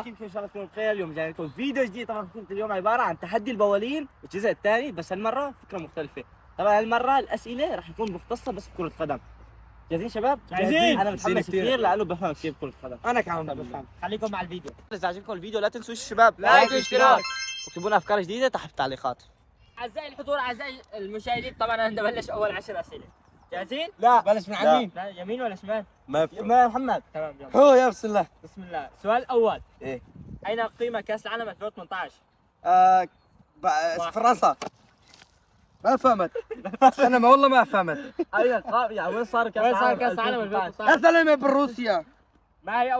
كيف ان شاء الله تكونوا بخير. اليوم جاي لكم فيديو جديد. طبعا فكرة اليوم عباره عن تحدي البوالين الجزء الثاني، بس هالمره فكره مختلفه. طبعا هالمره الاسئله راح تكون مختصه بس بكره قدم. جاهزين شباب؟ جاهزين. انا متحمس كثير لانه بفهم كثير بكره قدم. انا كمان بفهم. خليكم مع الفيديو. اذا عجبكم الفيديو لا تنسوا الشباب لايك واشتراك. واكتبوا لنا افكار جديده تحت التعليقات. اعزائي الحضور، اعزائي المشاهدين، طبعا انا نبلش اول 10 اسئله. جاهزين؟ لا بلش من يمين. لا، يمين ولا شمال؟ ما في ما محمد تمام يلا. هو يا بسم الله. بسم الله. السؤال الاول. ايه اين قيمة كاس العالم 2018؟ فرنسا. ما فهمت. انا ما والله ما فهمت. يعني وين صار كاس وين صار العالم كاس العالم 2018؟ يا زلمه بروسيا. ما هي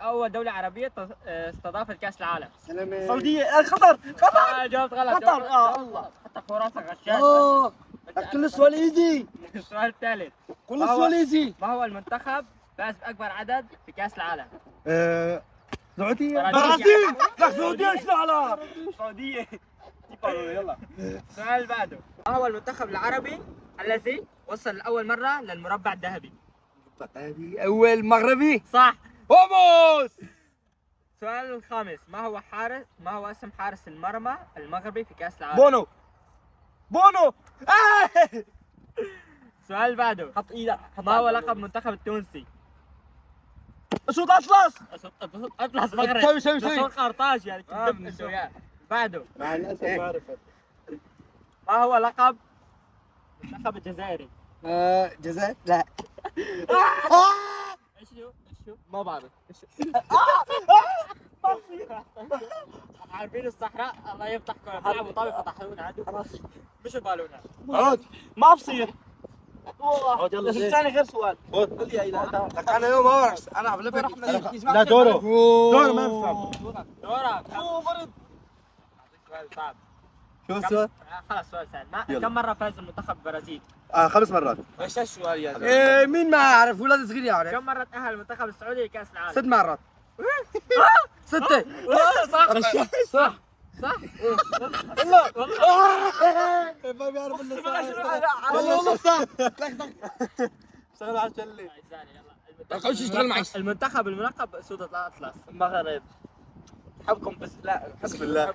اول دولة عربية استضافت كاس العالم؟ زلمه السعوديه. قطر. جاوبت غلط. قطر. الله، حتى فراسك غشاش. اوه كل سؤال ايزي. السؤال الثالث. كل سؤال ايزي. ما هو المنتخب فاز باكبر عدد في كاس العالم؟ سعوديه. برازيل. لا سعوديه ايش لا السعوديه. يلا. السؤال اللي بعده. ما هو المنتخب العربي الذي وصل لأول مرة للمربع الذهبي؟ هذه اول مغربي. صح. فاموس. السؤال الخامس. ما هو اسم حارس المرمى المغربي في كأس العالم؟ بونو. السؤال اللي بعده. حط ايدك. ما هو لقب المنتخب التونسي؟ شوط اطلس. اطلس مغرب. سوي. صوت قرطاج يعني كذب انت وياه. بعده. مع الاسف ما عرفت. ما هو لقب المنتخب الجزائري؟ جزائر لا. ايش هو؟ ما بعرف. عارفين الصحراء الله يفتحكم. بيلعبوا طابة فتحونا عادي. مش بالونا. عود. ما بصير. عود يلا. ثاني غير سؤال. خذ. يا إله. لك انا يوم ما بعرف. انا اغلبك. لا دورو. دورو ما بفهم. دورك. برد. سؤال صعب. شو السؤال؟ خلاص سؤال سهل. يلا. كم مرة فاز المنتخب البرازيل؟ 5 مرات. ايش السؤال يا زلمه؟ إيه مين ما يعرف ولاد صغير يعرف. كم مرة تأهل المنتخب السعودي لكأس العالم؟ 6 مرات. 6. صح. صح. صح. ما بيعرف الا صح. والله صح. اشتغل على الشلة. خش اشتغل معي. المنتخب الملقب بأسود الأطلس. المغرب. حبكم بس لا. بسم الله.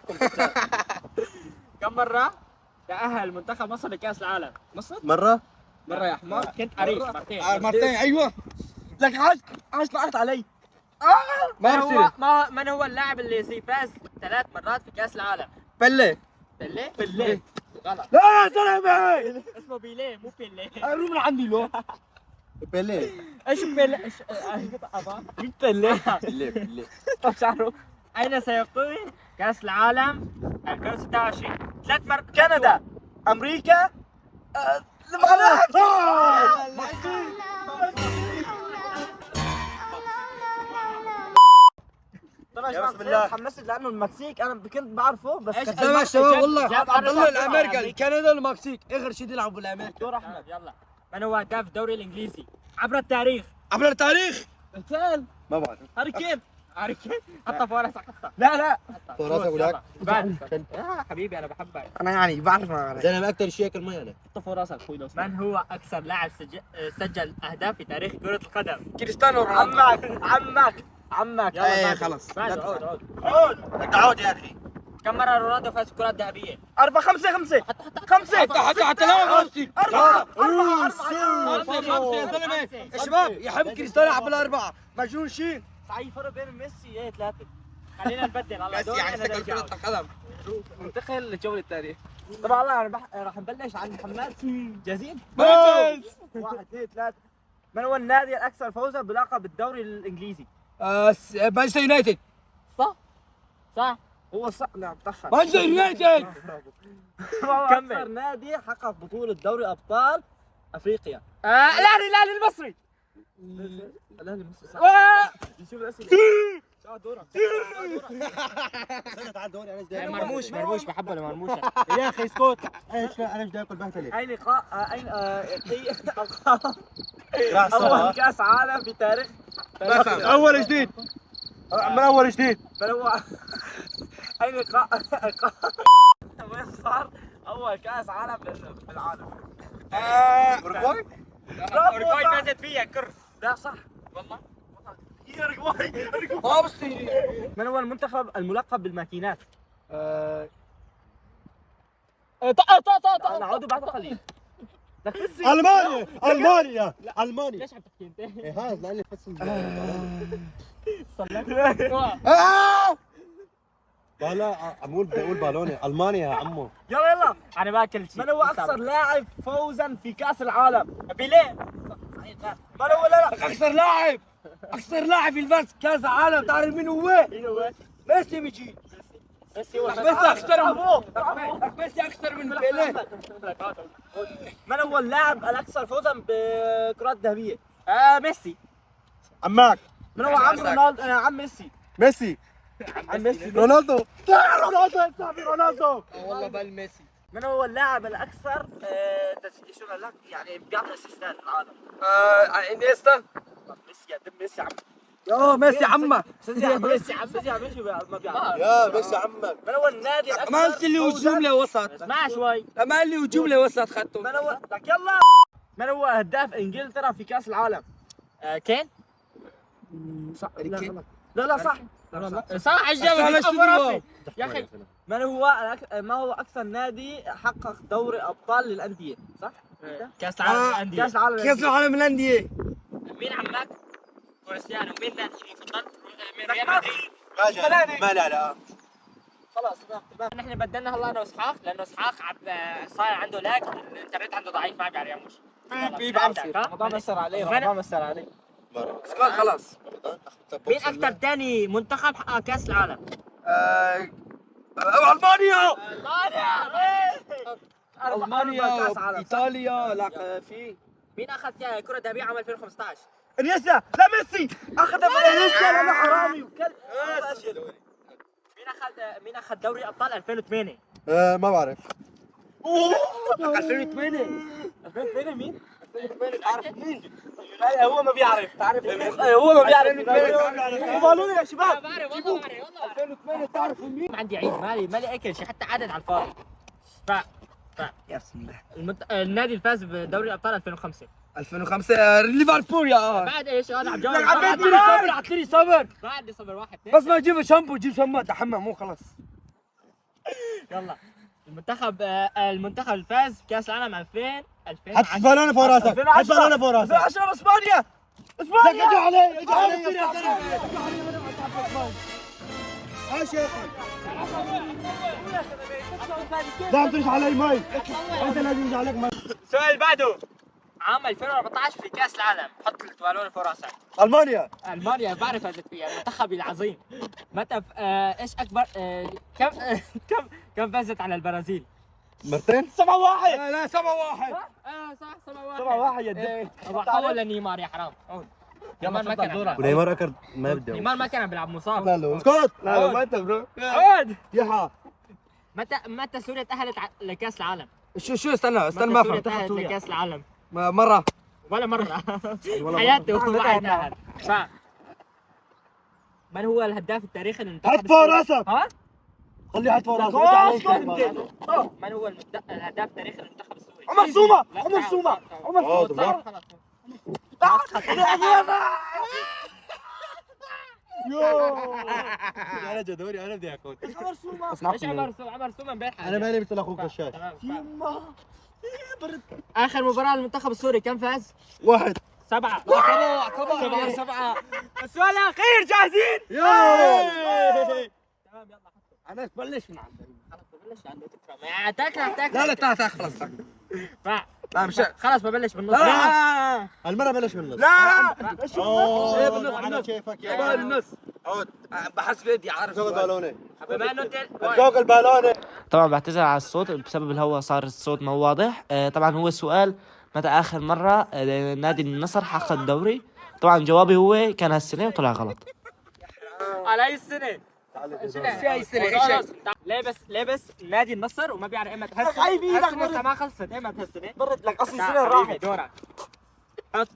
كم مرة تأهل منتخب مصر لكأس العالم؟ مرة. مرة يا حمار. كنت حريص مرتين. مرتين ايوه. لك عاش طلعت علي. ما بصير. من هو اللاعب اللي فاز 3 مرات في كأس العالم؟ بلي. بيليه؟ غلط. لا يا زلمه. اسمه بيليه مو بيليه. روح من عندي لو. بلي. ايش بيليه؟ ايش بلي. طب شعره. أين سيقيم كأس العالم 2026؟ 3 مرات. كندا. امريكا. طبعا يا بسم الله. تحمست لانه المكسيك انا كنت بعرفه بس إيش؟ سامع الشباب والله. جاب عبد الله أربعة. الامريكا كندا المكسيك اخر شيء يلعبوا بالامريكا. دور احمد. يلا. من هو هداف الدوري الإنجليزي عبر التاريخ؟ عبر التاريخ. سهل. ما بعرف. هاري كين. عارف كيف؟ حطها في راسك حطها. لا فراسك ولاك. بعد يا حبيبي أنا بحبك. انا يعني بعرف ما بعرف. زلمه اكثر شيء اكل مي انا. حط فوق راسك اخوي لو سمحت. من هو أكثر لاعب سجل أهداف في تاريخ كرة القدم؟ كريستيانو عمك. يلا ايه بعد. خلص. بعد عود. بدك عود يا اخي. كم مرة رونالدو فاز بالكرة الذهبية؟ 4 5 حتى لا غلطي. 4 خمسة يا زلمه. يا شباب يحب كريستيانو يلعب بالاربعه مجنون شيء. صحيح فرق بين ميسي ايه 3. خلينا نبدل الله بس يعني سكر كرة القدم. ننتقل للجولة الثانية. طبعا الله انا راح نبلش عن محمد. جاهزين؟ بس 1 2 3. من هو النادي الاكثر فوزا بلقب الدوري الانجليزي؟ مانشستر يونايتد. صح. هو صح. نعم تأخر. مانشستر يونايتد. هو كمل. اكثر نادي حقق بطولة دوري ابطال افريقيا. الأهلي المصري. الاهلي مصر صح. نشوف الاسئلة. دورك. تعال دوري انا ايش دايق. مرموش بحبه مرموشة. يا اخي اسكت. انا ايش دايق البهدله. اين اول كاس عالم في تاريخ اول جديد. من اول جديد. بل هو اين وين صار اول كاس عالم بالعالم؟ اوروغواي. أوروغواي فازت فيها كرس. لا صح والله. من هو المنتخب الملقب بالماكينات؟ نعود بعد قليل. لك فزي. المانيا المانيا. ليش عم تحكي انت؟ إيه هذا لاني فصل. لا عمول بدي اقول بالوني المانيا يا عمو. يلا انا ما اكلت شيء. من هو اكثر لاعب فوزا في كاس العالم؟ بيليه. من هو لا اكثر لاعب في الفاز كاس العالم تعرف مين هو؟ ميسي ميجي. ميسي هو ميسي اكثر من بيليه. من هو اللاعب الاكثر فوزا بكرات ذهبيه؟ ميسي. عماك من هو عم رونالدو عم ميسي؟ ميسي. عم ميسي. رونالدو. رونالدو يا صاحبي رونالدو. والله بالميسي. من هو اللاعب الاكثر شو قال لك يعني بيعطي اسيستات في العالم؟ انيستا. ميسي يا دم ميسي عم يا ميسي عمك. ميسي عم ميسي ما بيعرف. يا ميسي عمك. من هو النادي الاكثر ما قلت لي هجوم لوسط. اسمع شوي. ما قال لي هجوم لوسط خدته. من هو لك يلا من هو هداف انجلترا في كاس العالم؟ كين. صح لا صح صح الجواب ابو راسي يا اخي. من هو ما هو اكثر نادي حقق دوري ابطال للانديه؟ صح؟ كاس العالم للانديه. كاس العالم كاس العالم للانديه. مين عمك؟ كريستيانو. مين نادي المفضل؟ من ريال مدريد. ما لا خلاص نحن بدلنا هلا انا واسحاق لانه اسحاق صاير عنده لاج الانترنت عنده ضعيف ما بيعرف يمش. بيب عم يصير. رمضان مسر عليه رمضان مسر عليه. خلاص. مين اكثر ثاني منتخب حقق كاس العالم؟ المانيا. المانيا ايطاليا. لا في مين اخذ كرة ذهبية عام 2015؟ انيستا لا ميسي اخذها من انيستا انا حرامي وكلب. مين اخذ دوري ابطال 2008؟ ما بعرف. 2008 مين؟ 2008 تعرف مين؟ هو ما بيعرف تعرف هو ما بيعرف بالوني يا شباب. بعرف والله بعرف والله. 2008 تعرفوا مين؟ ما عندي عيد مالي اكل شيء حتى عدد على الفاضي. يا بسم الله. النادي اللي فاز بدوري الابطال 2005. 2005 ليفربول يا بعد ايش انا عم جاوب. عطيني صبر عطيني صبر. ما عندي صبر. واحد بس ما جيب شامبو جيب شماعة حمام مو خلاص. يلا المنتخب اللي فاز بكاس العالم 2000 حط بالونه فوق راسك. حط بالونه فوق راسك. 2010 اسبانيا. اجوا علي اجوا علي. يا شيخ لا عم ترش علي مي. انت لازم يجي عليك مي. السؤال اللي بعده. عام 2014 في كاس العالم حط التوالون فوق راسك. المانيا. المانيا بعرف فازت فيها المنتخب العظيم. متى ايش اكبر كم فازت على البرازيل؟ مرتين. 7-1 لا 7-1. صح 7-1 7-1 يا دم. حول لنيمار يا حرام. يلا ما كان دورك. ونيمار اكل ما بدي. نيمار ما كان عم بيلعب مصاب. لا اسكت. لا ما انت برو. عود. يحا. متى سوريا تأهلت لكأس العالم؟ شو استنى ما سوريا فهمت. تأهلت لكأس العالم؟ مرة. ولا مرة. حياتي وما تأهل. من هو الهداف التاريخي للمنتخب؟ حط فوق راسك. ها؟ خليه حط فوق راسك. من هو الهداف التاريخي للمنتخب السوري؟ عمر سومة عمر سومة عمر سومة. انا جدوري انا بدي اكل. عمر سومة ايش عمر سومة امبارح؟ انا مالي مثل اخوك الشاش. تمام. اخر مباراة للمنتخب السوري كم فاز؟ 1. 7. 7. السؤال الاخير جاهزين؟ تمام يلا انا بلش من عندك. خلص ببلش لانه تكره لا لا تعال خلص. لا مش خلص ببلش بالنص. لا المره بلش بالنص. لا اوه بالنص على كيفك يا بالنص بالنص. عود بحس بدي عارف زوق البالونه. بما انه انت زوق البالونه. طبعا بعتذر على الصوت بسبب الهواء صار الصوت ما واضح. طبعا هو السؤال متى آخر مرة نادي النصر حقق الدوري؟ طبعا جوابي هو كان هالسنة وطلع غلط. على اي السنة؟ شو هاي السنة؟ لابس نادي النصر وما بيعرف ايمت هاي في ايدك هالسنة ما خلصت ايمت هالسنة. برد لك اصلي تعال سنة حبيبي، راحت. دورك. حط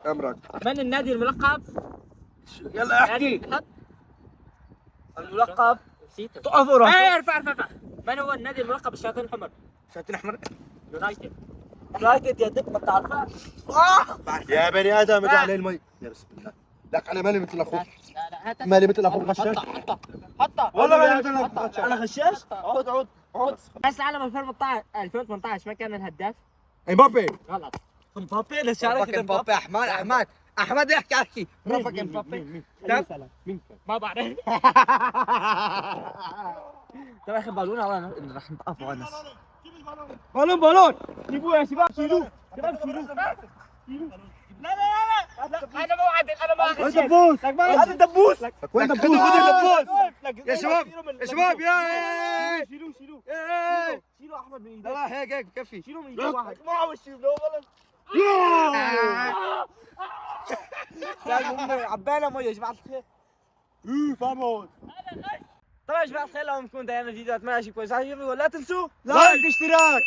امرك. من النادي الملقب؟ يلا احكي. حط الملقب نسيته. تقف وراسك. ايه ارفع. من هو النادي الملقب بالشياطين الحمر؟ شايفين احمر. يونايتد. راكت يا دب ما بتعرفها. يا بني ادم اجي عليه المي. يا بسم الله. لك انا مالي مثل اخوك. لا لا هات مالي مثل اخوك غشاش. حطها والله مالي مثل اخوك غشاش. انا غشاش. عود عود عود. كاس العالم 2018 ما كان الهداف؟ امبابي. غلط. مبابي لشارك امبابي. احمد احكي رافق امبابي. مين ما بعرف. طب اخر بالونه والله راح نتقفوا على الناس. بالون. جيبوه يا شباب شيلوه. شباب شيلوه. لا انا ما وعد انا ما وين اخذ شيء. دبوس؟ هذا الدبوس. وين دبوس؟ يا شباب يا شباب يا شيلوه شيلوه. شيلوا احمد من ايديه. لا هيك كفي. شيلوا من ايديه واحد. ما عم اشيل لو غلط. يا امي عبانا ميه يا جماعه الخير. فاموس. طبعا يا جماعه الخير لو نكون دايما فيديوهات ما شيء كويس عجبكم ولا تنسوا لايك اشتراك.